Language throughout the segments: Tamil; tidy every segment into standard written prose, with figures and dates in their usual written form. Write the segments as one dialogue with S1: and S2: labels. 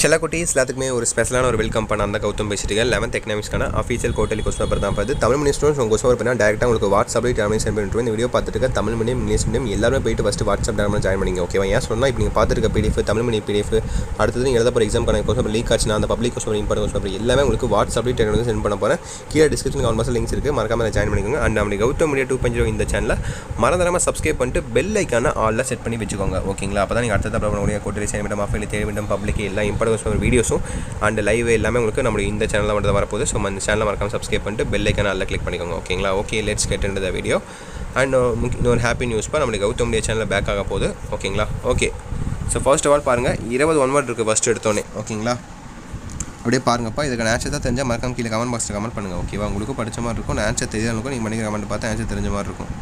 S1: செல்லக்குட்டீஸ் எல்லாத்துக்குமே ஒரு ஸ்பெஷலான ஒரு வெல்கம் பண்ண அந்த கௌதம் பேசிட்டு 11th எக்கனாமிக்ஸ்க்கான அஃபீஷியல் குவார்ட்டர்லி கொஸ்டின் பேப்பர் தான் பார்த்து தமிழ் மீடியம் ஸ்டூடெண்ட்ஸ் உங்கள் கொஸ்டின் பேப்பர் டேரெக்டாக உங்களுக்கு வாட்ஸ்அப்பில் டேரமே சென்ட் பண்ணிட்டு இந்த வீடியோ பார்த்துட்டு தமிழ் மீடியம் இங்கிலீஷ் மீடியம் எல்லாரும் போயிட்டு ஃபஸ்ட்டு வாட்ஸ்அப் டேரமே ஜாயின் பண்ணிங்க ஓகேவா. ஏன் சொன்னால் இப்போ நீங்கள் பார்த்துருக்க பிடிஎஃப் தமிழ் மீடியம் பிடிஎஃப் அடுத்தது நீங்கள் எழுத போகிற எக்ஸாம்க்கான கொஸ்டின் பேப்பர் லீக் ஆச்சுன்னா அந்த public question important question paper எல்லாமே உங்களுக்கு வாட்ஸ்அப்பில் டேரமே சென்ட் பண்ண போகிறேன். கீழே டிஸ்கிரிப்ஷன் கமெண்ட் பாக்ஸில் லிங்க்ஸ் இருக்குது, மறக்காம ஜாயின் பண்ணிக்கோங்க. அண்ட் நம்ம கௌதம் மீடியா 2.0 இந்த சேனலில் மறந்துடாமல் சப்ஸ்கிரைப் பண்ணிட்டு பெல் ஐக்கான ஆலில் செட் பண்ணி வச்சுக்கோங்க ஓகேங்களா. அப்போ தான் நீங்கள் அடுத்தது அப்புறம் பண்ணக்கூடிய குவார்ட்டர்லி அசைன்மெண்ட் ஆஃபைல் தேவையான பப்ளிக் எல்லா இம்பார்ட்டன் கொஸ்டின் வீடியோஸும் அண்ட் லைவ் எல்லாமே உங்களுக்கு நம்ம இந்த சேனலில் மட்டும் தான் வரப்போகுது. ஸோ அந்த சேனலை மறக்காம சப்ஸ்கிரைப் பண்ணிட்டு பெல் ஐக்கான ஆலில் கிளிக் பண்ணிக்கோங்க ஓகேங்களா. Okay, let's get into the video. And இன்னொரு ஹாப்பி நியூஸ்ப்பா, நம்மளுக்கு கௌதம் மீடியா சேனலில் பேக் ஆக போகுது ஓகேங்களா. Okay, so first of all பாருங்கள் 20 ஒன் வேர்ட் இருக்குது ஃபஸ்ட்டு எடுத்தோன்னே ஓகேங்களா. அப்படியே பாருங்கப்பா, இதுக்கு ஆன்சர் தான் தெரிஞ்சால் மறக்காம கீழே கமெண்ட் பாக்ஸில் கமெண்ட் பண்ணுங்கள் ஓகேவா. உங்களுக்கும் படித்த மாதிரி இருக்கும், ஆன்சர் தெரியாதவங்களுக்கும் நீங்கள் பண்ணிக்கிற கமெண்ட் பார்த்து ஆன்சர் தெரிஞ்ச மாதிரி இருக்கும்.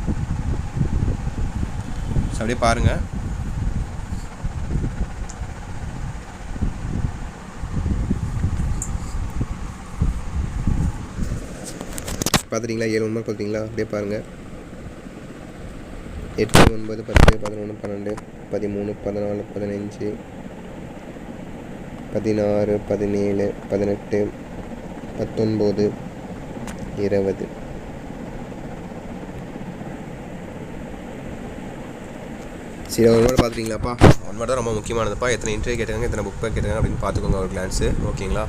S1: ஸோ அப்படியே பாருங்கள், பார்த்துட்டிங்களா 7 ஒன் மார்க் கொடுத்தீங்களா. அப்படியே பாருங்கள் 8 9 10 11 12 13 14 15 16 17 18 19 20 சரி, ஒன் வேர்டு பார்த்துட்டிங்களாப்பா. ஒன் வேர்டு தான் ரொம்ப முக்கியமானதுப்பா. எத்தனை இன்டர்வியூ கேட்டாங்க, எத்தனை புக் பேக் கேட்டாங்க அப்படின்னு பார்த்துக்கோங்க ஒரு கிளான்ஸு ஓகேங்களா.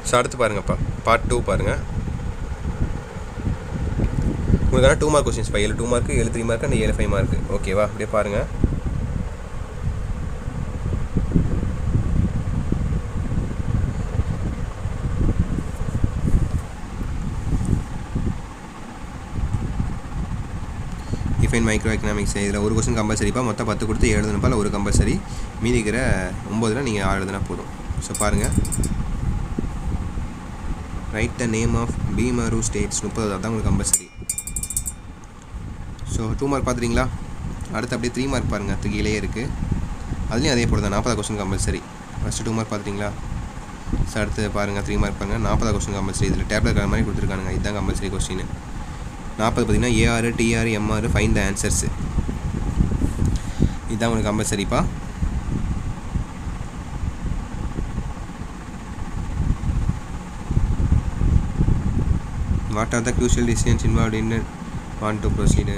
S1: ஸோ அடுத்து பாருங்கப்பா, பார்ட் 2 பாருங்கள். உங்களுக்கான 2 mark questions 7 2 mark 7 3 mark and 7 5 mark ஓகேவா. அப்படியே பாருங்கள், டிஃபைன் மைக்ரோ எக்கனாமிக்ஸ் இதில் ஒரு கொஸ்டின் கம்பல்சரிப்பா. மொத்தம் 10 கொடுத்து 7 எழுதுனப்பா, இல்லை ஒரு கம்பல்சரி, மீதி இருக்கிற 9 நீங்கள் 6 எழுதுனா போதும். ஸோ பாருங்கள், write the name of BIMARU states 30 தான் உங்களுக்கு கம்பல்சரி. So 2 mark பார்த்துட்டிங்களா. அடுத்து அப்படியே 3 மார்க் பாருங்கள், கீழே இருக்குது, அதுலேயும் அதே போல் தான் 40 கொஸ்டின் கம்பல்சரி. ஃபஸ்ட்டு 2 மார்க் பார்த்துட்டிங்களா. ஸோ அடுத்து பாருங்கள் 3 மார்க் பாருங்கள், 40 கொஸ்டின் கம்பல்சரி. இதில் டேப்லெட் இருக்கிற மாதிரி கொடுத்துருக்காங்க, இதுதான் கம்பல்சரி கொஸ்டின். 40 பார்த்திங்கன்னா AR TR MR find the answers, இதுதான் உங்களுக்கு கம்பல்சரிப்பா. What are the crucial decisions involved in want to proceed?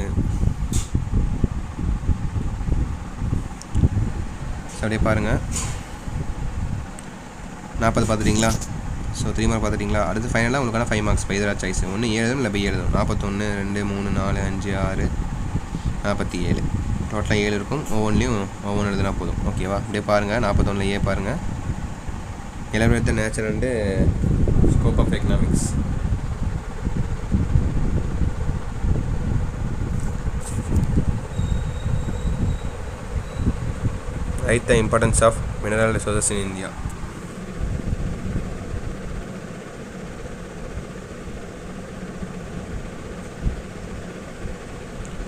S1: அப்படியே பாருங்கள் 40 பார்த்துட்டிங்களா. So 3 mark பார்த்துட்டிங்களா. அடுத்து ஃபைனலாக உங்களுக்கான 5 மார்க்ஸ் எதிராக சாய்ஸ். ஒன்று 7 எழுதணும், இல்லை பை எழுதணும். 41 2 3 4 5 6 47 டோட்டலாக 7 இருக்கும். ஒவ்வொன்றும் எழுதுனா போதும் ஓகேவா. அப்படியே பாருங்கள் 41 ஏ பாருங்கள், elaborate the nature and scope of economics. Write the importance of mineral resources in India.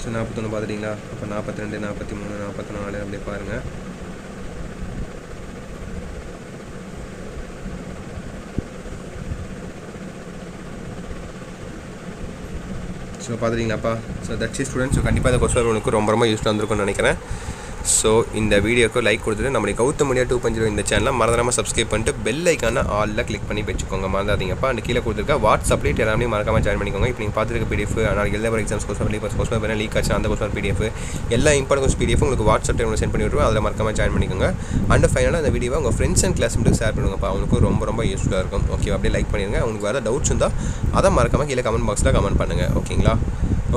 S1: So 41 பார்த்துட்டிங்களா. அப்போ 42 43 44 அப்படியே பாருங்கள். ஸோ பார்த்துட்டிங்களாப்பா. So that's students. ஸோ கண்டிப்பாக இந்த கொஸ்டின் உங்களுக்கு ரொம்ப யூஸ்ஃபுல்லாக இருந்திருக்கும்னு நினைக்கிறேன். ஸோ இந்த வீடியோக்கு லைக் கொடுத்துட்டு நம்மளுக்கு கௌதம் மீடியா 2.0 இந்த சேனலில் மறந்துடாமல் சப்ஸ்கிரைப் பண்ணிட்டு பெல் ஐக்கான ஆலில் கிளிக் பண்ணி வச்சுக்கோங்க, மறந்துடாதீங்கப்பா. அந்த கீழே கொடுத்துருக்க வாட்ஸ்அப்லேயே எல்லாமே மறக்காமல் ஜாயின் பண்ணிக்கோங்க. இப்போ நீங்கள் பார்த்துருக்க பிடிஎஃப் ஆனால் எழுத எக்ஸாம்ஸ் கொஸ்டின் லீக் ஆச்சு அந்த கொஸ்டின் பிடிஎஃப் எல்லா இம்பார்ட்டன்ஸ் பிடிஎஃப் உங்களுக்கு வாட்ஸ்அப் டைமில் சென்ட் பண்ணி விட்டுருவோம், அதில் மறக்காமல் ஜாயின் பண்ணிக்கோங்க. அண்ட் ஃபைனலாக அந்த வீடியோவை உங்கள் ஃப்ரெண்ட்ஸ் அண்ட் கிளாஸ் மட்டும் ஷேர் பண்ணுங்கப்பா, அவங்களுக்கு ரொம்ப யூஸ்ஃபுல்லாக இருக்கும் ஓகே. அப்படியே லைக் பண்ணிடுங்க. உங்களுக்கு வேறு டவுட்ஸ் இருந்தால் அதை மறக்காமல் கீழே கமெண்ட் பாக்ஸில் கமெண்ட் பண்ணுங்கள் ஓகேங்களா.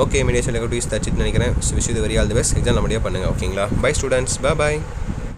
S1: ஓகே, மீடியா செல்லக்குட்டீஸ் தச்சுட்டு நினைக்கிறேன். Wish you very all the best. Exam நல்லபடியாக பண்ணுங்கள் ஓகேங்களா. Bye students, by.